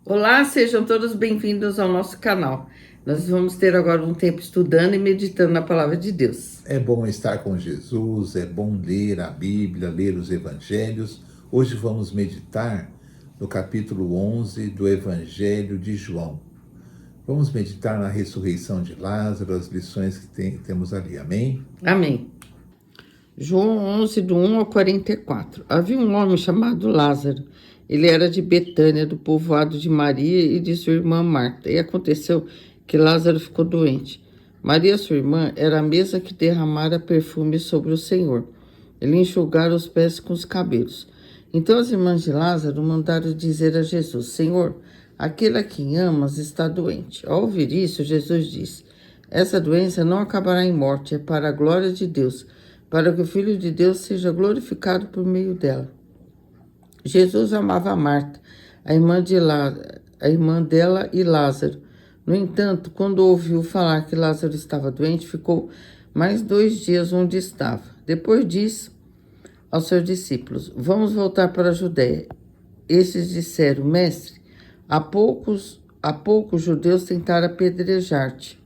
Olá, sejam todos bem-vindos ao nosso canal. Nós vamos ter agora um tempo estudando e meditando na palavra de Deus. É bom estar com Jesus, é bom ler a Bíblia, ler os Evangelhos. Hoje vamos meditar no capítulo 11 do Evangelho de João. Vamos meditar na ressurreição de Lázaro, as lições que temos ali, amém? Amém. João 11, do 1 ao 44. Havia um homem chamado Lázaro. Ele era de Betânia, do povoado de Maria e de sua irmã Marta. E aconteceu que Lázaro ficou doente. Maria, sua irmã, era a mesma que derramara perfume sobre o Senhor. Ele enxugara os pés com os cabelos. Então as irmãs de Lázaro mandaram dizer a Jesus: Senhor, aquele a quem amas está doente. Ao ouvir isso, Jesus disse: Essa doença não acabará em morte, é para a glória de Deus, para que o Filho de Deus seja glorificado por meio dela. Jesus amava Marta, a irmã dela e Lázaro. No entanto, quando ouviu falar que Lázaro estava doente, ficou mais 2 dias onde estava. Depois disse aos seus discípulos: Vamos voltar para a Judéia. Esses disseram: Mestre, há poucos judeus tentaram apedrejar-te,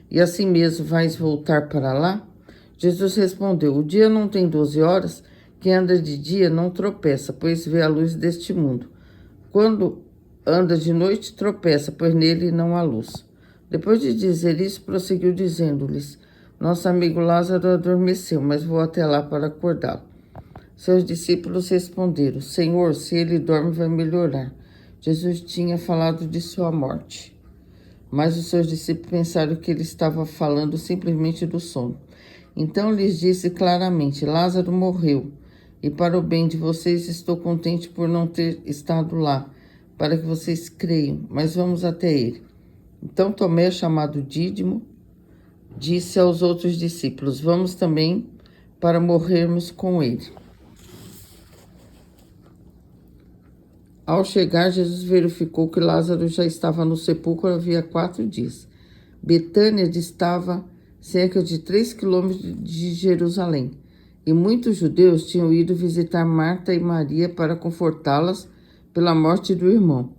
e assim mesmo vais voltar para lá? Jesus respondeu: O dia não tem 12 horas? Quem anda de dia não tropeça, pois vê a luz deste mundo. Quando anda de noite, tropeça, pois nele não há luz. Depois de dizer isso, prosseguiu dizendo-lhes: Nosso amigo Lázaro adormeceu, mas vou até lá para acordá-lo. Seus discípulos responderam: Senhor, se ele dorme, vai melhorar. Jesus tinha falado de sua morte. Mas os seus discípulos pensaram que ele estava falando simplesmente do sono. Então lhes disse claramente: Lázaro morreu, e para o bem de vocês estou contente por não ter estado lá, para que vocês creiam, mas vamos até ele. Então Tomé, chamado Dídimo, disse aos outros discípulos: Vamos também para morrermos com ele. Ao chegar, Jesus verificou que Lázaro já estava no sepulcro havia 4 dias. Betânia distava cerca de 3 quilômetros de Jerusalém, e muitos judeus tinham ido visitar Marta e Maria para confortá-las pela morte do irmão.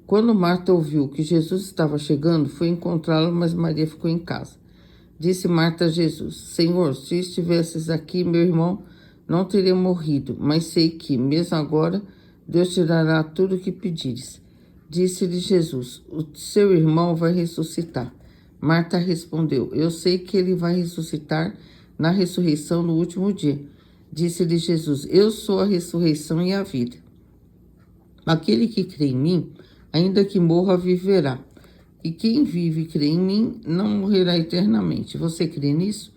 Quando Marta ouviu que Jesus estava chegando, foi encontrá-lo, mas Maria ficou em casa. Disse Marta a Jesus: Senhor, se estivesses aqui, meu irmão não teria morrido, mas sei que, mesmo agora, Deus te dará tudo o que pedires. Disse-lhe Jesus: O seu irmão vai ressuscitar. Marta respondeu: Eu sei que ele vai ressuscitar na ressurreição no último dia. Disse-lhe Jesus: Eu sou a ressurreição e a vida. Aquele que crê em mim, ainda que morra, viverá. E quem vive e crê em mim, não morrerá eternamente. Você crê nisso?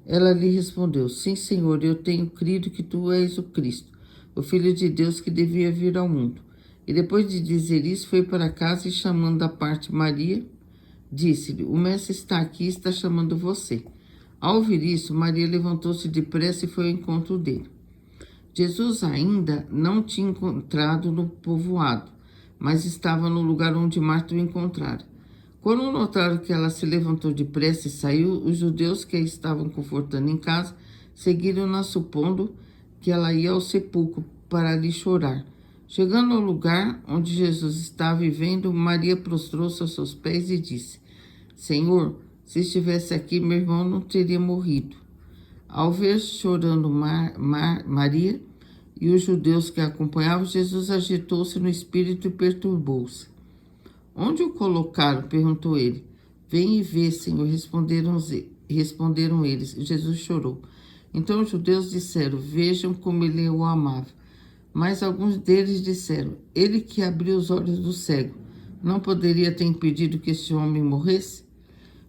Ela lhe respondeu: Sim, Senhor, eu tenho crido que tu és o Cristo, o Filho de Deus que devia vir ao mundo. E depois de dizer isso, foi para casa e, chamando à parte Maria, disse-lhe: O mestre está aqui e está chamando você. Ao ouvir isso, Maria levantou-se depressa e foi ao encontro dele. Jesus ainda não tinha encontrado no povoado, mas estava no lugar onde Marta o encontrara. Quando notaram que ela se levantou depressa e saiu, os judeus que a estavam confortando em casa seguiram-na, supondo que ela ia ao sepulcro para ali chorar. Chegando ao lugar onde Jesus estava e vendo, Maria prostrou-se aos seus pés e disse: Senhor, se estivesse aqui, meu irmão não teria morrido. Ao ver chorando Maria e os judeus que a acompanhavam, Jesus agitou-se no espírito e perturbou-se. Onde o colocaram? Perguntou ele. Vem e vê, Senhor, responderam eles. Jesus chorou. Então os judeus disseram: Vejam como ele o amava. Mas alguns deles disseram: Ele que abriu os olhos do cego, não poderia ter impedido que este homem morresse?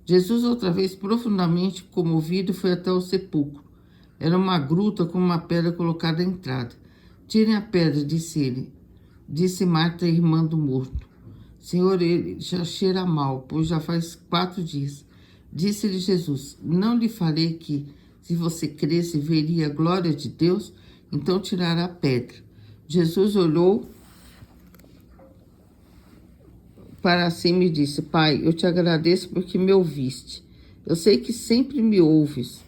Jesus, outra vez profundamente comovido, foi até o sepulcro. Era uma gruta com uma pedra colocada à entrada. Tirem a pedra, disse ele. Disse Marta, irmã do morto. Senhor, ele já cheira mal, pois já faz 4 dias. Disse-lhe Jesus: Não lhe falei que, se você cresce, veria a glória de Deus? Então tirará a pedra. Jesus olhou para cima e disse: Pai, eu te agradeço porque me ouviste. Eu sei que sempre me ouves,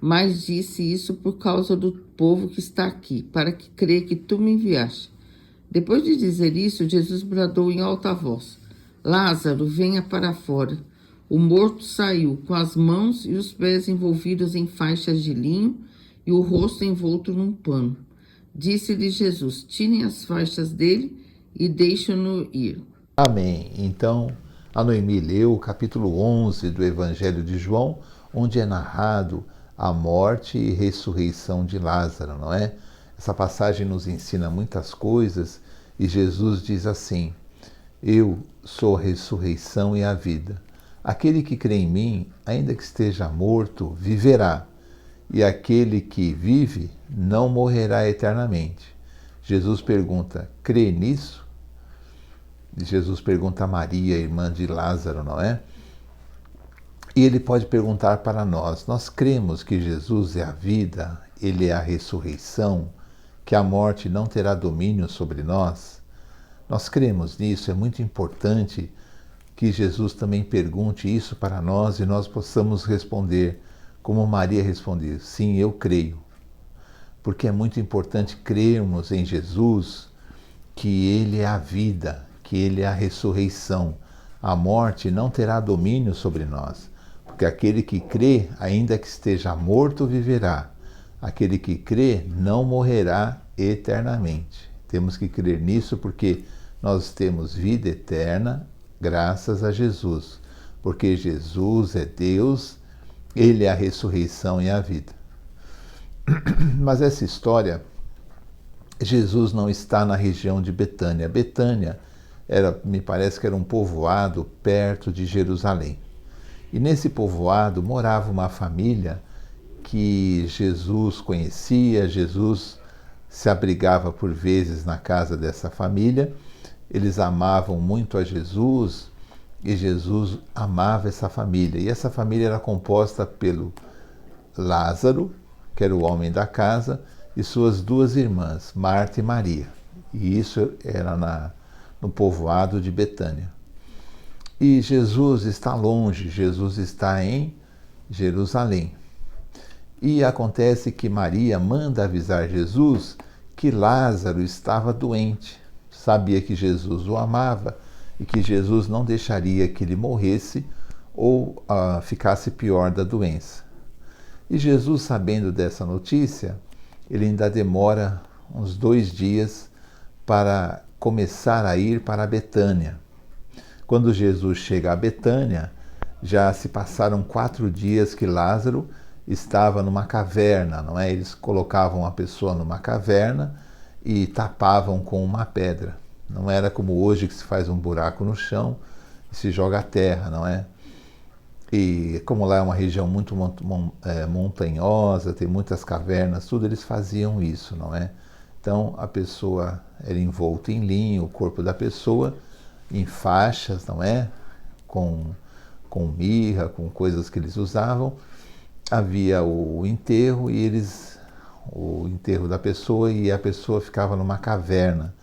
mas disse isso por causa do povo que está aqui, para que creia que tu me enviaste. Depois de dizer isso, Jesus bradou em alta voz: Lázaro, venha para fora. O morto saiu, com as mãos e os pés envolvidos em faixas de linho e o rosto envolto num pano. Disse-lhe Jesus: tirem as faixas dele e deixem-no ir. Amém. Então, a Noemi leu o capítulo 11 do Evangelho de João, onde é narrado a morte e ressurreição de Lázaro, não é? Essa passagem nos ensina muitas coisas e Jesus diz assim: eu sou a ressurreição e a vida. Aquele que crê em mim, ainda que esteja morto, viverá. E aquele que vive não morrerá eternamente. Jesus pergunta: crê nisso? Jesus pergunta a Maria, irmã de Lázaro, não é? E ele pode perguntar para nós: nós cremos que Jesus é a vida, ele é a ressurreição, que a morte não terá domínio sobre nós? Nós cremos nisso, é muito importante que Jesus também pergunte isso para nós e nós possamos responder como Maria respondeu: sim, eu creio. Porque é muito importante crermos em Jesus, que ele é a vida, que ele é a ressurreição. A morte não terá domínio sobre nós, porque aquele que crê, ainda que esteja morto, viverá. Aquele que crê não morrerá eternamente. Temos que crer nisso porque nós temos vida eterna graças a Jesus, porque Jesus é Deus, ele é a ressurreição e a vida. Mas essa história, Jesus não está na região de Betânia. Betânia me parece que era um povoado perto de Jerusalém. E nesse povoado morava uma família que Jesus conhecia, Jesus se abrigava por vezes na casa dessa família. Eles amavam muito a Jesus e Jesus amava essa família. E essa família era composta pelo Lázaro, que era o homem da casa, e suas duas irmãs, Marta e Maria. E isso era no povoado de Betânia. E Jesus está longe, Jesus está em Jerusalém. E acontece que Maria manda avisar Jesus que Lázaro estava doente. Sabia que Jesus o amava e que Jesus não deixaria que ele morresse ou ficasse pior da doença. E Jesus, sabendo dessa notícia, ele ainda demora uns 2 dias para começar a ir para Betânia. Quando Jesus chega a Betânia, já se passaram 4 dias que Lázaro estava numa caverna, não é? Eles colocavam a pessoa numa caverna e tapavam com uma pedra. Não era como hoje que se faz um buraco no chão e se joga a terra, não é? E como lá é uma região muito montanhosa, tem muitas cavernas, tudo, eles faziam isso, não é? Então a pessoa era envolta em linho, o corpo da pessoa em faixas, não é? Com mirra, com coisas que eles usavam. Havia o enterro o enterro da pessoa, e a pessoa ficava numa caverna,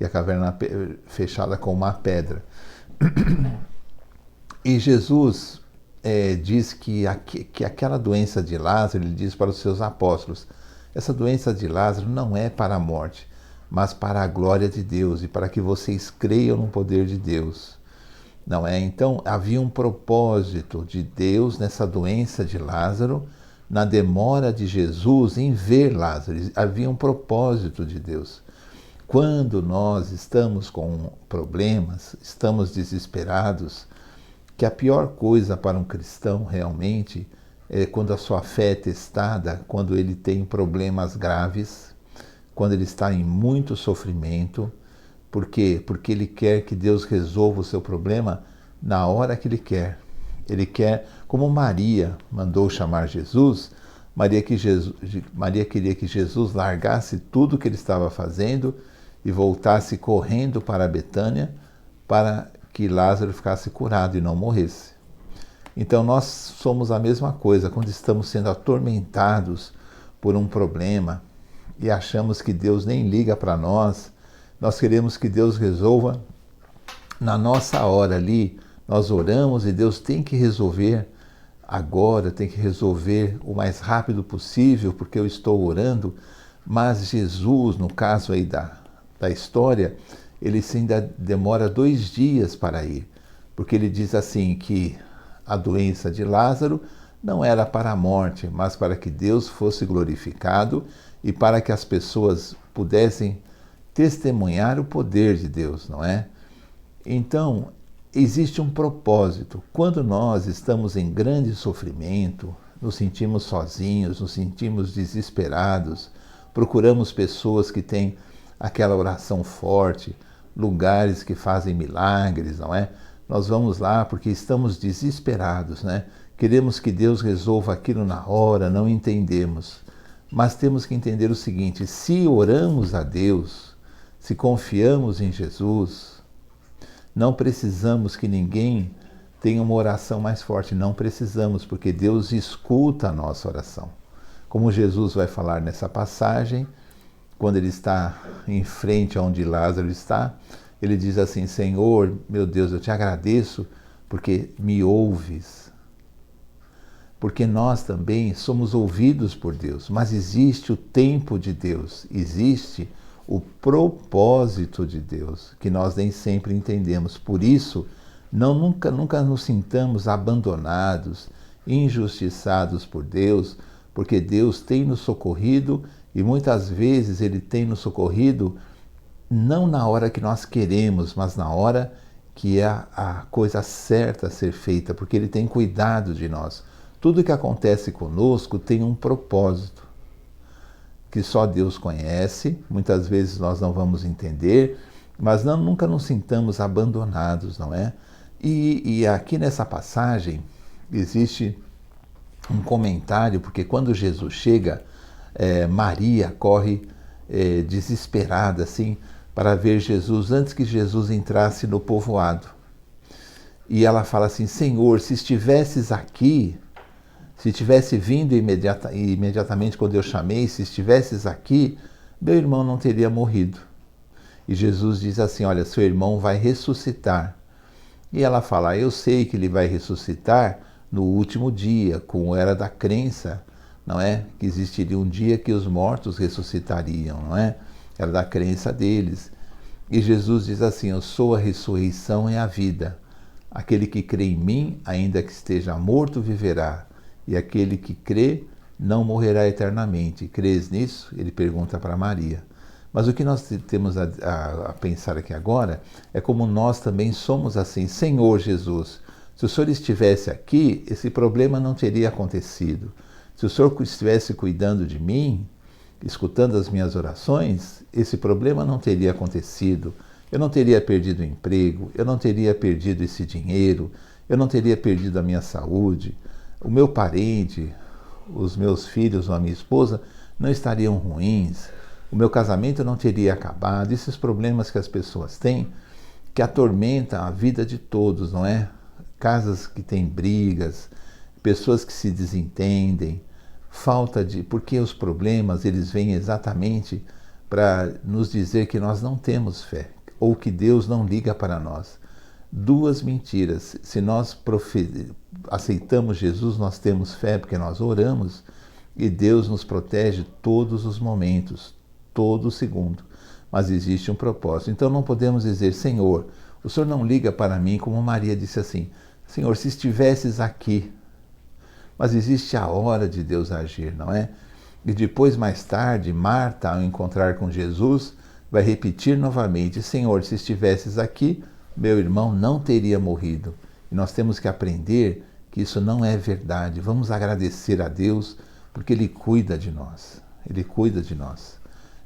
e a caverna fechada com uma pedra. E Jesus diz que aquela doença de Lázaro, ele diz para os seus apóstolos: essa doença de Lázaro não é para a morte, mas para a glória de Deus e para que vocês creiam no poder de Deus. Não é? Então havia um propósito de Deus nessa doença de Lázaro, na demora de Jesus em ver Lázaro. Havia um propósito de Deus. Quando nós estamos com problemas, estamos desesperados, que a pior coisa para um cristão realmente é quando a sua fé é testada, quando ele tem problemas graves, quando ele está em muito sofrimento. Por quê? Porque ele quer que Deus resolva o seu problema na hora que ele quer. Ele quer, como Maria mandou chamar Jesus, Maria queria que Jesus largasse tudo o que ele estava fazendo e voltasse correndo para Betânia para que Lázaro ficasse curado e não morresse. Então nós somos a mesma coisa quando estamos sendo atormentados por um problema e achamos que Deus nem liga para nós. Nós queremos que Deus resolva na nossa hora ali. Nós oramos e Deus tem que resolver agora, tem que resolver o mais rápido possível, porque eu estou orando. Mas Jesus, no caso aí da história, ele ainda demora 2 dias para ir, porque ele diz assim que a doença de Lázaro não era para a morte, mas para que Deus fosse glorificado e para que as pessoas pudessem testemunhar o poder de Deus, não é? Então, existe um propósito. Quando nós estamos em grande sofrimento, nos sentimos sozinhos, nos sentimos desesperados, procuramos pessoas que têm aquela oração forte, lugares que fazem milagres, não é? Nós vamos lá porque estamos desesperados, né? Queremos que Deus resolva aquilo na hora, não entendemos. Mas temos que entender o seguinte: se oramos a Deus, se confiamos em Jesus, não precisamos que ninguém tenha uma oração mais forte, não precisamos, porque Deus escuta a nossa oração. Como Jesus vai falar nessa passagem, quando ele está em frente aonde Lázaro está, ele diz assim: Senhor, meu Deus, eu te agradeço porque me ouves. Porque nós também somos ouvidos por Deus, mas existe o tempo de Deus, existe o propósito de Deus, que nós nem sempre entendemos. Por isso, nunca nos sintamos abandonados, injustiçados por Deus, porque Deus tem nos socorrido e muitas vezes Ele tem nos socorrido não na hora que nós queremos, mas na hora que é a coisa certa a ser feita, porque Ele tem cuidado de nós. Tudo que acontece conosco tem um propósito que só Deus conhece, muitas vezes nós não vamos entender, mas nunca nos sintamos abandonados, não é? E aqui nessa passagem existe um comentário, porque quando Jesus chega, Maria corre desesperada assim para ver Jesus antes que Jesus entrasse no povoado. E ela fala assim: Senhor, se estivesses aqui, se tivesse vindo imediatamente quando eu chamei, se estivesses aqui, meu irmão não teria morrido. E Jesus diz assim: olha, seu irmão vai ressuscitar. E ela fala: eu sei que ele vai ressuscitar no último dia, como era da crença, não é? Que existiria um dia que os mortos ressuscitariam, não é? Era da crença deles. E Jesus diz assim: eu sou a ressurreição e a vida. Aquele que crê em mim, ainda que esteja morto, viverá. E aquele que crê não morrerá eternamente. Crês nisso? Ele pergunta para Maria. Mas o que nós temos a pensar aqui agora é como nós também somos assim. Senhor Jesus, se o Senhor estivesse aqui, esse problema não teria acontecido. Se o Senhor estivesse cuidando de mim, escutando as minhas orações, esse problema não teria acontecido. Eu não teria perdido o emprego, eu não teria perdido esse dinheiro, eu não teria perdido a minha saúde. O meu parente, os meus filhos ou a minha esposa não estariam ruins, o meu casamento não teria acabado. Esses problemas que as pessoas têm, que atormentam a vida de todos, não é? Casas que têm brigas, pessoas que se desentendem, porque os problemas eles vêm exatamente para nos dizer que nós não temos fé, ou que Deus não liga para nós. Duas mentiras. Se nós aceitamos Jesus, nós temos fé porque nós oramos e Deus nos protege todos os momentos, todo segundo. Mas existe um propósito. Então não podemos dizer: Senhor, o Senhor não liga para mim, como Maria disse assim: Senhor, se estivesses aqui. Mas existe a hora de Deus agir, não é? E depois, mais tarde, Marta, ao encontrar com Jesus, vai repetir novamente: Senhor, se estivesses aqui, meu irmão não teria morrido. E nós temos que aprender que isso não é verdade. Vamos agradecer a Deus porque Ele cuida de nós. Ele cuida de nós.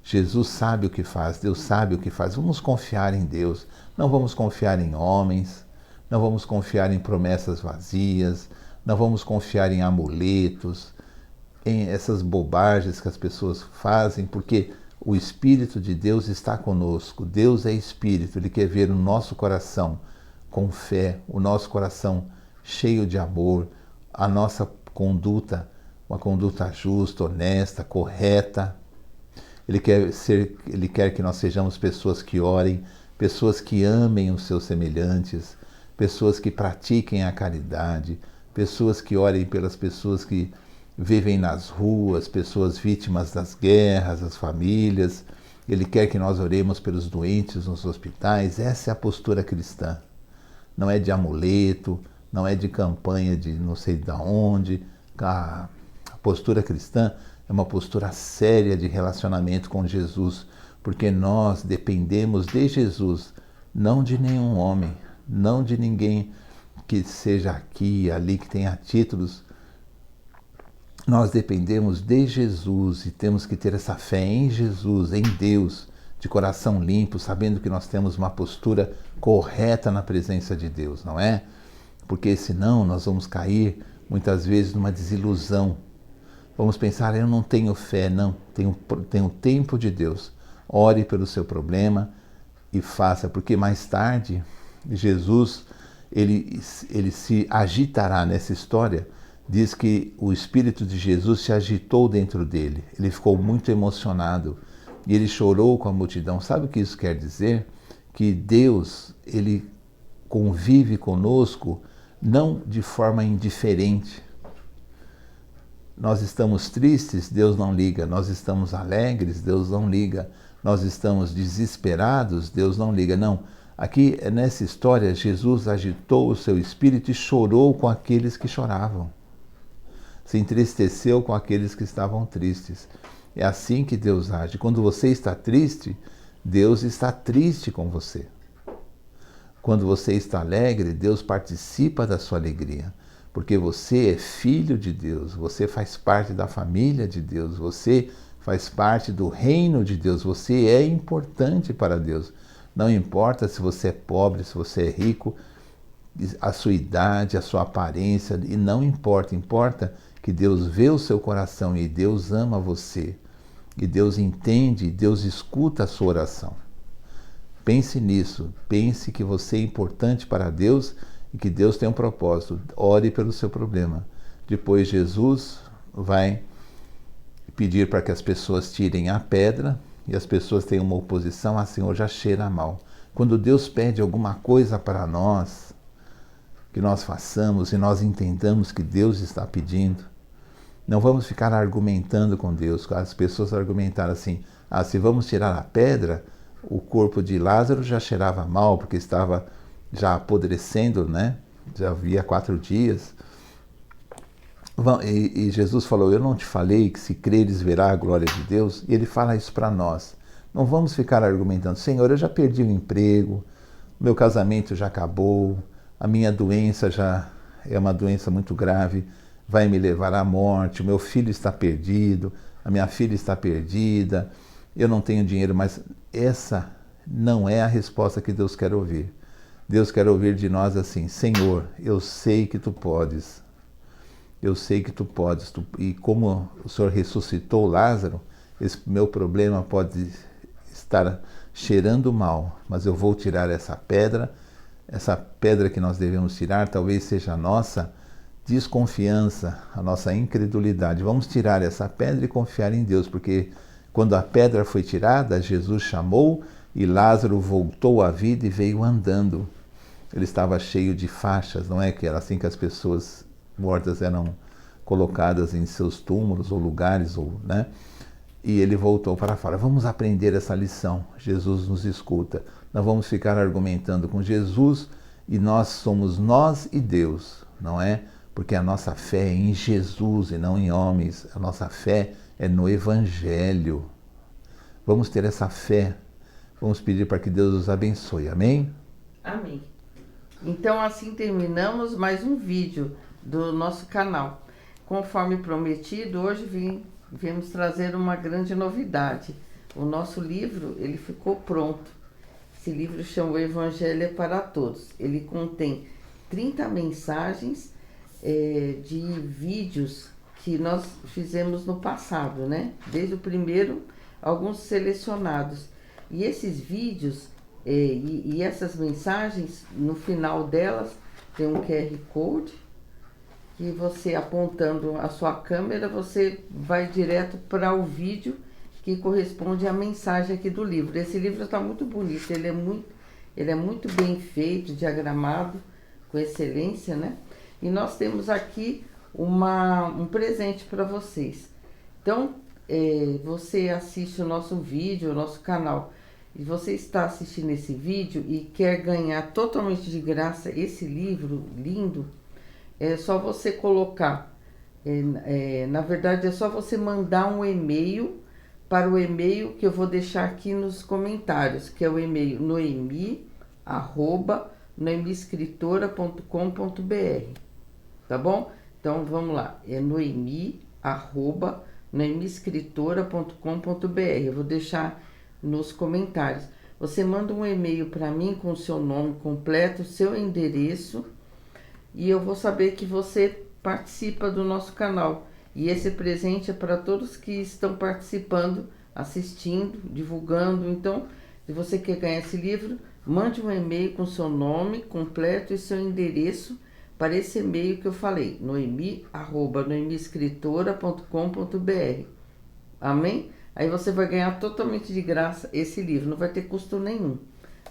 Jesus sabe o que faz, Deus sabe o que faz. Vamos confiar em Deus. Não vamos confiar em homens, não vamos confiar em promessas vazias, não vamos confiar em amuletos, em essas bobagens que as pessoas fazem, porque o Espírito de Deus está conosco. Deus é Espírito, Ele quer ver o nosso coração com fé, o nosso coração cheio de amor, a nossa conduta, uma conduta justa, honesta, correta. Ele quer que nós sejamos pessoas que orem, pessoas que amem os seus semelhantes, pessoas que pratiquem a caridade, pessoas que orem pelas pessoas que vivem nas ruas, pessoas vítimas das guerras, as famílias. Ele quer que nós oremos pelos doentes nos hospitais. Essa é a postura cristã. Não é de amuleto, não é de campanha de não sei de onde. A postura cristã é uma postura séria de relacionamento com Jesus, porque nós dependemos de Jesus, não de nenhum homem, não de ninguém que seja aqui e ali, que tenha títulos. Nós dependemos de Jesus e temos que ter essa fé em Jesus, em Deus, de coração limpo, sabendo que nós temos uma postura correta na presença de Deus, não é? Porque senão nós vamos cair muitas vezes numa desilusão. Vamos pensar, eu não tenho fé, não, tenho o tempo de Deus. Ore pelo seu problema e faça, porque mais tarde Jesus ele se agitará nessa história. Diz que o Espírito de Jesus se agitou dentro dele. Ele ficou muito emocionado e ele chorou com a multidão. Sabe o que isso quer dizer? Que Deus, ele convive conosco não de forma indiferente. Nós estamos tristes, Deus não liga. Nós estamos alegres, Deus não liga. Nós estamos desesperados, Deus não liga. Não. Aqui, nessa história, Jesus agitou o seu espírito e chorou com aqueles que choravam. Se entristeceu com aqueles que estavam tristes. É assim que Deus age. Quando você está triste, Deus está triste com você. Quando você está alegre, Deus participa da sua alegria. Porque você é filho de Deus, você faz parte da família de Deus, você faz parte do reino de Deus, você é importante para Deus. Não importa se você é pobre, se você é rico, a sua idade, a sua aparência, e não importa, importa que Deus vê o seu coração e Deus ama você. E Deus entende, Deus escuta a sua oração. Pense nisso, pense que você é importante para Deus e que Deus tem um propósito. Ore pelo seu problema. Depois Jesus vai pedir para que as pessoas tirem a pedra e as pessoas têm uma oposição, Senhor, já cheira mal. Quando Deus pede alguma coisa para nós, que nós façamos e nós entendamos que Deus está pedindo, não vamos ficar argumentando com Deus. As pessoas argumentaram assim, se vamos tirar a pedra, o corpo de Lázaro já cheirava mal, porque estava já apodrecendo, né? Já havia 4 dias. E Jesus falou, eu não te falei que se creres verá a glória de Deus? E ele fala isso para nós. Não vamos ficar argumentando, Senhor, eu já perdi o emprego, meu casamento já acabou, a minha doença já é uma doença muito grave, vai me levar à morte, o meu filho está perdido, a minha filha está perdida, eu não tenho dinheiro, mas essa não é a resposta que Deus quer ouvir. Deus quer ouvir de nós assim, Senhor, eu sei que tu podes, e como o Senhor ressuscitou Lázaro, esse meu problema pode estar cheirando mal, mas eu vou tirar essa pedra que nós devemos tirar, talvez seja a nossa desconfiança, a nossa incredulidade. Vamos tirar essa pedra e confiar em Deus, porque quando a pedra foi tirada, Jesus chamou e Lázaro voltou à vida e veio andando. Ele estava cheio de faixas, não é que era assim que as pessoas mortas eram colocadas em seus túmulos ou lugares, né? E ele voltou para fora. Vamos aprender essa lição. Jesus nos escuta. Não vamos ficar argumentando com Jesus e nós somos nós e Deus, não é? Porque a nossa fé é em Jesus e não em homens. A nossa fé é no Evangelho. Vamos ter essa fé. Vamos pedir para que Deus os abençoe. Amém? Amém. Então assim terminamos mais um vídeo do nosso canal. Conforme prometido, hoje viemos trazer uma grande novidade. O nosso livro, ele ficou pronto. Esse livro chama O Evangelho é para Todos. Ele contém 30 mensagens de vídeos que nós fizemos no passado, né? Desde o primeiro, alguns selecionados. E esses vídeos e essas mensagens, no final delas, tem um QR Code, que você, apontando a sua câmera, você vai direto para o vídeo que corresponde à mensagem aqui do livro. Esse livro está muito bonito, ele é muito bem feito, diagramado, com excelência, né? E nós temos aqui um presente para vocês. Então, você assiste o nosso vídeo, o nosso canal, e você está assistindo esse vídeo e quer ganhar totalmente de graça esse livro lindo, é só você colocar, na verdade é só você mandar um e-mail para o e-mail que eu vou deixar aqui nos comentários, que é o e-mail noemi@noemiescritora.com.br, tá bom? Então vamos lá, é noemi@noemiescritora.com.br. Eu vou deixar nos comentários. Você manda um e-mail para mim com o seu nome completo, seu endereço, e eu vou saber que você participa do nosso canal. E esse presente é para todos que estão participando, assistindo, divulgando. Então, se você quer ganhar esse livro, mande um e-mail com seu nome completo e seu endereço para esse e-mail que eu falei, noemi@noemiescritora.com.br. Amém? Aí você vai ganhar totalmente de graça esse livro, não vai ter custo nenhum, não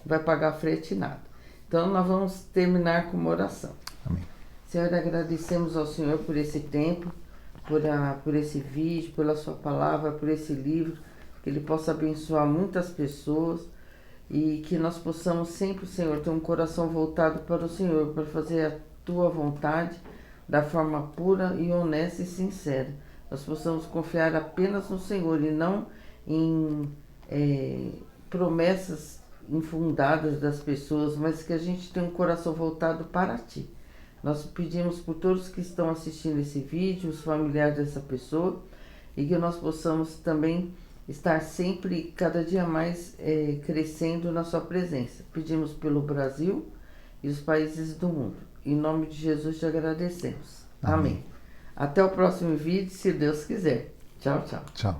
vai pagar frete nada. Então, nós vamos terminar com uma oração. Amém. Senhor, agradecemos ao Senhor por esse tempo, por esse vídeo, pela sua palavra, por esse livro, que ele possa abençoar muitas pessoas e que nós possamos sempre, Senhor, ter um coração voltado para o Senhor, para fazer a tua vontade da forma pura e honesta e sincera. Nós possamos confiar apenas no Senhor e não em promessas infundadas das pessoas, mas que a gente tenha um coração voltado para ti. Nós pedimos por todos que estão assistindo esse vídeo, os familiares dessa pessoa, e que nós possamos também estar sempre, cada dia mais, crescendo na sua presença. Pedimos pelo Brasil e os países do mundo. Em nome de Jesus te agradecemos. Amém. Até o próximo vídeo, se Deus quiser. Tchau, tchau. Tchau.